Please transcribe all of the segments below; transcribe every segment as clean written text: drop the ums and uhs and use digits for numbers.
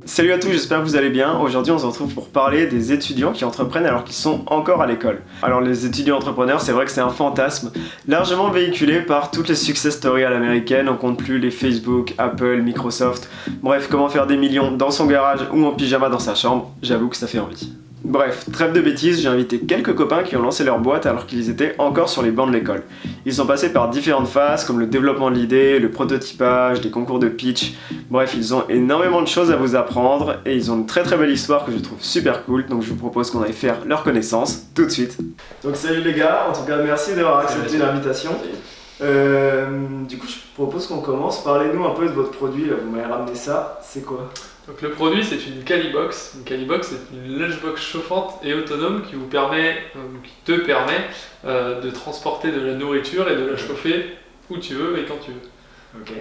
Salut à tous, j'espère que vous allez bien. Aujourd'hui on se retrouve pour parler des étudiants qui entreprennent alors qu'ils sont encore à l'école. Alors les étudiants entrepreneurs, c'est vrai que c'est un fantasme largement véhiculé par toutes les success stories à l'américaine. On compte plus les Facebook, Apple, Microsoft. Bref, comment faire des millions dans son garage ou en pyjama dans sa chambre, j'avoue que ça fait envie. Bref, trêve de bêtises, j'ai invité quelques copains qui ont lancé leur boîte alors qu'ils étaient encore sur les bancs de l'école. Ils sont passés par différentes phases comme le développement de l'idée, le prototypage, des concours de pitch. Bref, ils ont énormément de choses à vous apprendre et ils ont une très belle histoire que je trouve super cool, donc je vous propose qu'on aille faire leur connaissance tout de suite. Donc salut les gars, en tout cas merci d'avoir accepté l'invitation. Du coup je propose qu'on commence, parlez-nous un peu de votre produit, là, vous m'avez ramené ça, c'est quoi ? Donc le produit c'est une Calibox. Une Calibox c'est une lunchbox chauffante et autonome qui te permet de transporter de la nourriture et de la chauffer où tu veux et quand tu veux. Ok.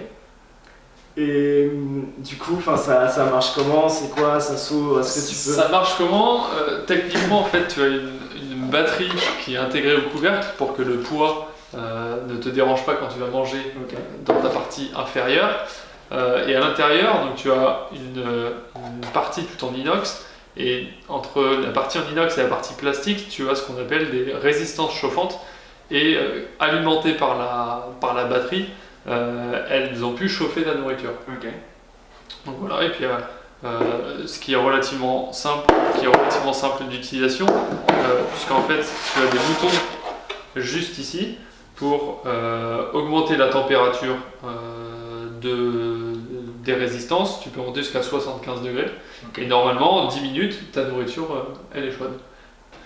Et du coup, ça marche comment? C'est quoi? Ça s'ouvre? Est-ce que tu peux... Ça marche comment? Techniquement en fait tu as une batterie qui est intégrée au couvercle pour que le poids ne te dérange pas quand tu vas manger dans ta partie inférieure. Et à l'intérieur, donc tu as une partie tout en inox, et entre la partie en inox et la partie plastique, tu as ce qu'on appelle des résistances chauffantes, et alimentées par la batterie, elles ont pu chauffer la nourriture. Okay. Donc voilà, et puis ce qui est relativement simple d'utilisation, puisqu'en fait tu as des boutons juste ici pour augmenter la température des résistances. Tu peux monter jusqu'à 75 degrés. Et normalement, en 10 minutes, ta nourriture, elle est chaude.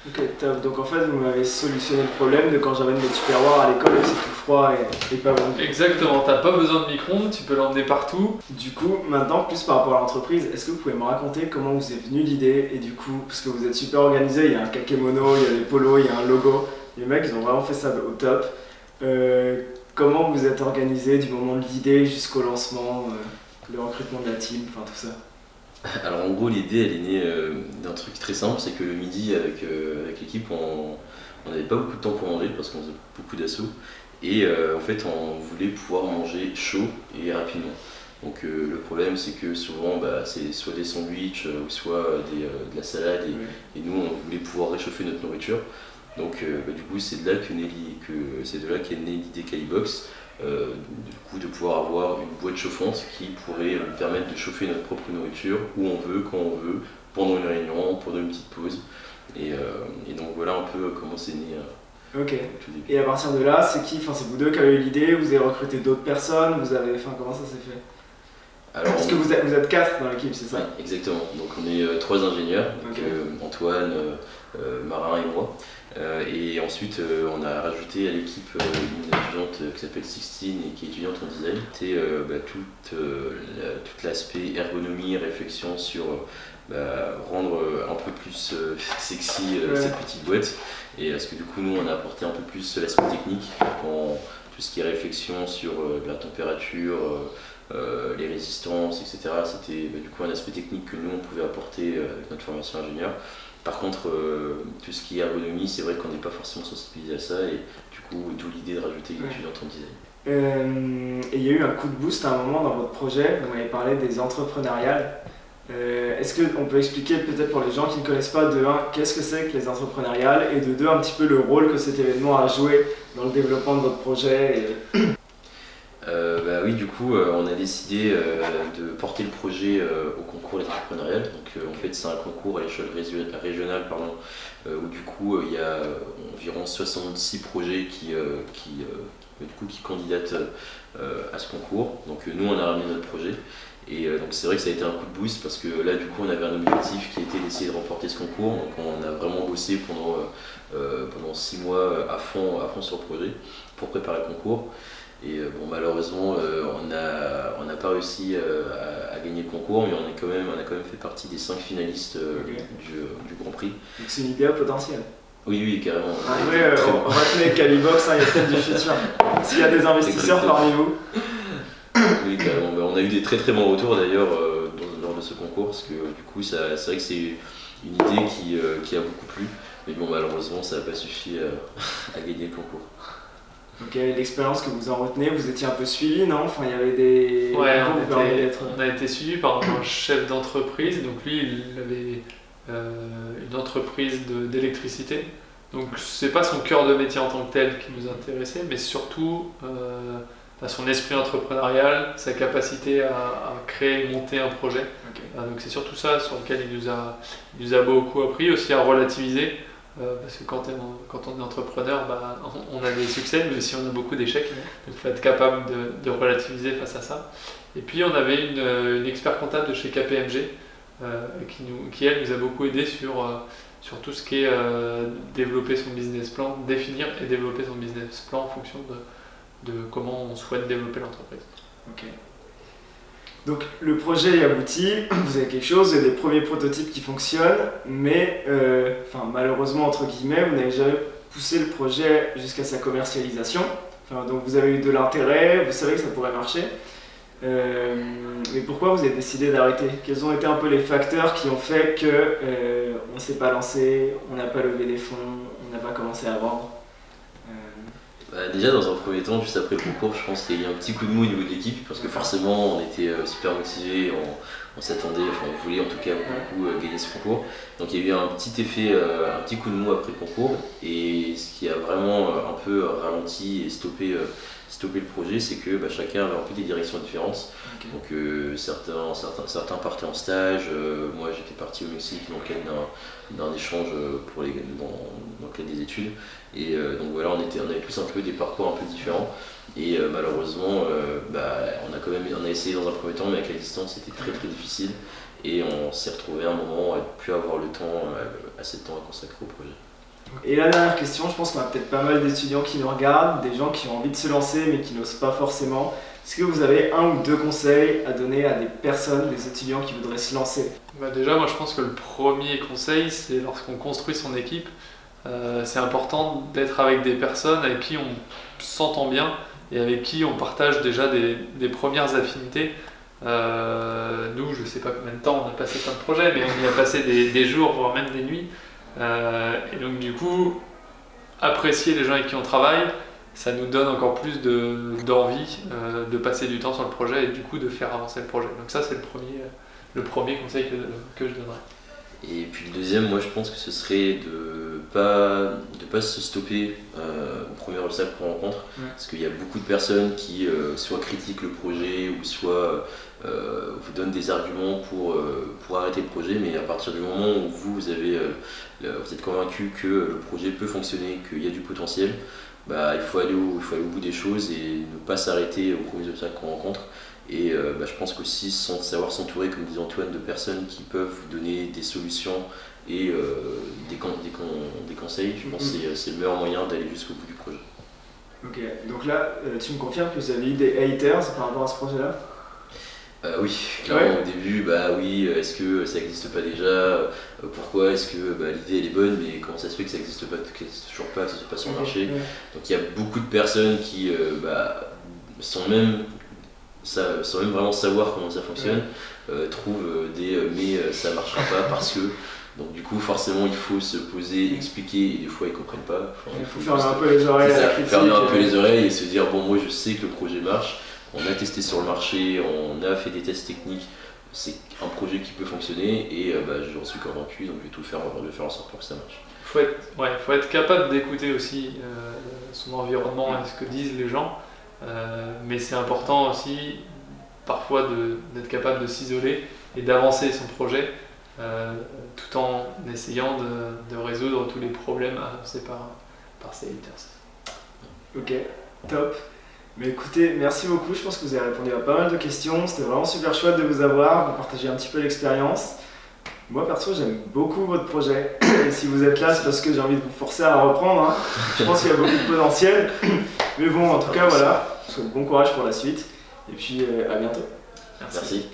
Ok, top. Donc en fait, vous m'avez solutionné le problème de quand j'amène mes tupperwares à l'école et c'est tout froid et pas bon. Exactement, t'as pas besoin de micro-ondes, tu peux l'emmener partout. Du coup, maintenant, plus par rapport à l'entreprise, est-ce que vous pouvez me raconter comment vous est venue l'idée? Et du coup, parce que vous êtes super organisé, il y a un kakémono, il y a des polos, il y a un logo. Les mecs, ils ont vraiment fait ça au top. Comment vous êtes organisé du moment de l'idée jusqu'au lancement, le recrutement de la team, enfin tout ça? Alors en gros l'idée elle est née d'un truc très simple, c'est que le midi avec l'équipe on n'avait pas beaucoup de temps pour manger parce qu'on faisait beaucoup d'assauts et en fait on voulait pouvoir manger chaud et rapidement. Donc le problème c'est que souvent c'est soit des sandwichs ou soit de la salade et nous on voulait pouvoir réchauffer notre nourriture. Donc du coup c'est de là qu'est née l'idée Calibox. Du coup de pouvoir avoir une boîte chauffante qui pourrait nous permettre de chauffer notre propre nourriture où on veut, quand on veut, pendant une réunion, pendant une petite pause. Et donc voilà un peu comment c'est né. Ok. Et à partir de là, c'est vous deux qui avez eu l'idée, vous avez recruté d'autres personnes, comment ça s'est fait? Alors, parce que vous êtes 4 dans l'équipe, c'est ça? Oui, exactement. Donc on est 3 ingénieurs, donc, Antoine, Marin et moi. Et ensuite on a rajouté à l'équipe une étudiante qui s'appelle Sixtine et qui est étudiante en design. C'était tout l'aspect ergonomie, réflexion sur rendre un peu plus sexy cette petite boîte. Et parce que du coup nous on a apporté un peu plus l'aspect technique, tout ce qui est réflexion sur la température, les résistances, etc. C'était du coup un aspect technique que nous on pouvait apporter avec notre formation ingénieur. Par contre, tout ce qui est ergonomie, c'est vrai qu'on n'est pas forcément sensibilisé à ça et du coup, d'où l'idée de rajouter une étudiante en design. Et il y a eu un coup de boost à un moment dans votre projet, vous m'avez parlé des entrepreneuriales. Est-ce qu'on peut expliquer peut-être pour les gens qui ne connaissent pas de 1, qu'est-ce que c'est que les entrepreneuriales et de 2, un petit peu le rôle que cet événement a joué dans le développement de votre projet Oui, du coup, on a décidé de porter le projet au concours des entrepreneuriales. Donc, en fait, c'est un concours à l'échelle régionale, où du coup, il y a environ 66 projets qui candidatent à ce concours. Donc, nous, on a ramené notre projet. Et donc, c'est vrai que ça a été un coup de boost parce que là, du coup, on avait un objectif qui était d'essayer de remporter ce concours. Donc, on a vraiment bossé pendant 6 mois à fond sur le projet pour préparer le concours. Et malheureusement, on n'a pas réussi à gagner le concours, mais on a quand même fait partie des 5 finalistes du Grand Prix. Donc c'est une idée à potentiel. Oui, carrément. Après, on va tenir Calibox, il y a peut-être du futur. S'il y a des investisseurs parmi vous. Oui, carrément. On a eu des très bons retours d'ailleurs lors de ce concours, parce que du coup, c'est vrai que c'est une idée qui a beaucoup plu. Mais bon, malheureusement, ça n'a pas suffi à gagner le concours. Ok, l'expérience que vous en retenez, vous étiez un peu suivi, non? Enfin, il y avait des... Ouais, on on a été suivi par un chef d'entreprise, donc lui il avait une entreprise d'électricité, donc c'est pas son cœur de métier en tant que tel qui nous intéressait, mais surtout son esprit entrepreneurial, sa capacité à créer et monter un projet. Okay. Donc c'est surtout ça sur lequel il nous a beaucoup appris, aussi à relativiser. Parce que quand on est entrepreneur, on a des succès, mais aussi on a beaucoup d'échecs. Donc il faut être capable de relativiser face à ça. Et puis on avait une expert comptable de chez KPMG qui elle, nous a beaucoup aidé sur tout ce qui est développer son business plan, définir et développer son business plan en fonction de comment on souhaite développer l'entreprise. Ok. Donc le projet est abouti, vous avez quelque chose, il y a des premiers prototypes qui fonctionnent, mais malheureusement entre guillemets, vous n'avez jamais poussé le projet jusqu'à sa commercialisation. Donc vous avez eu de l'intérêt, vous savez que ça pourrait marcher, mais pourquoi vous avez décidé d'arrêter? Quels ont été un peu les facteurs qui ont fait que on ne s'est pas lancé, on n'a pas levé des fonds, on n'a pas commencé à vendre? Déjà dans un premier temps, juste après le concours, je pense qu'il y a eu un petit coup de mou au niveau de l'équipe parce que forcément on était super motivés, on s'attendait, on voulait en tout cas beaucoup gagner ce concours. Donc il y a eu un petit effet, un petit coup de mou après le concours, et ce qui a vraiment un peu ralenti et stoppé le projet, c'est que chacun avait un peu des directions différentes. Okay. Donc certains partaient en stage, moi j'étais parti au Mexique dans le cadre d'un échange dans le cadre des études. Et donc voilà, on avait tous un peu des parcours un peu différents. Et malheureusement, on a essayé dans un premier temps, mais avec la distance c'était très très difficile. Et on s'est retrouvé à un moment à ne plus avoir le temps, assez de temps à consacrer au projet. Et la dernière question, je pense qu'on a peut-être pas mal d'étudiants qui nous regardent, des gens qui ont envie de se lancer mais qui n'osent pas forcément. Est-ce que vous avez un ou deux conseils à donner à des personnes, des étudiants qui voudraient se lancer? Déjà, moi je pense que le premier conseil, c'est lorsqu'on construit son équipe, c'est important d'être avec des personnes avec qui on s'entend bien et avec qui on partage déjà des premières affinités. Nous, je sais pas combien de temps on a passé plein de projets, mais on y a passé des jours, voire même des nuits. Et donc du coup, apprécier les gens avec qui on travaille, ça nous donne encore plus d'envie de passer du temps sur le projet et du coup de faire avancer le projet. Donc ça c'est le premier conseil que je donnerais. Et puis le deuxième, moi je pense que ce serait de pas se stopper au premier obstacle qu'on rencontre, parce qu'il y a beaucoup de personnes qui soit critiquent le projet ou soit vous donnent des arguments pour arrêter le projet, mais à partir du moment où vous êtes convaincu que le projet peut fonctionner, qu'il y a du potentiel, il faut aller au bout des choses et ne pas s'arrêter aux premiers obstacles qu'on rencontre. Et je pense qu'aussi savoir s'entourer, comme disait Antoine, de personnes qui peuvent vous donner des solutions et des conseils, je pense que c'est le meilleur moyen d'aller jusqu'au bout du projet. Ok, donc là, tu me confirmes que vous avez eu des haters par rapport à ce projet-là? Oui, clairement au début, oui, est-ce que ça n'existe pas déjà? Pourquoi? Est-ce que l'idée elle est bonne, mais comment ça se fait que ça n'existe pas, toujours pas, que ça ne se passe sur le marché? Donc il y a beaucoup de personnes qui sans même vraiment savoir comment ça fonctionne, trouvent mais ça marchera pas parce que. Donc du coup forcément il faut se poser, expliquer, et des fois ils comprennent pas. Il faut fermer un peu les oreilles à la critique. Fermer un peu les oreilles et se dire moi je sais que le projet marche, on a testé sur le marché, on a fait des tests techniques, c'est un projet qui peut fonctionner et j'en suis convaincu, donc je vais tout faire en sorte pour que ça marche. Faut être capable d'écouter aussi son environnement et ce que disent les gens. Mais c'est important aussi parfois d'être capable de s'isoler et d'avancer son projet tout en essayant de résoudre tous les problèmes annoncés par ces haters. Ok, top. Mais écoutez, merci beaucoup, je pense que vous avez répondu à pas mal de questions, c'était vraiment super chouette de vous avoir, de partager un petit peu l'expérience. Moi perso j'aime beaucoup votre projet, et si vous êtes là c'est parce que j'ai envie de vous forcer à reprendre, hein. Je pense qu'il y a beaucoup de potentiel, mais bon en tout cas voilà, je vous souhaite bon courage pour la suite, et puis à bientôt. Merci.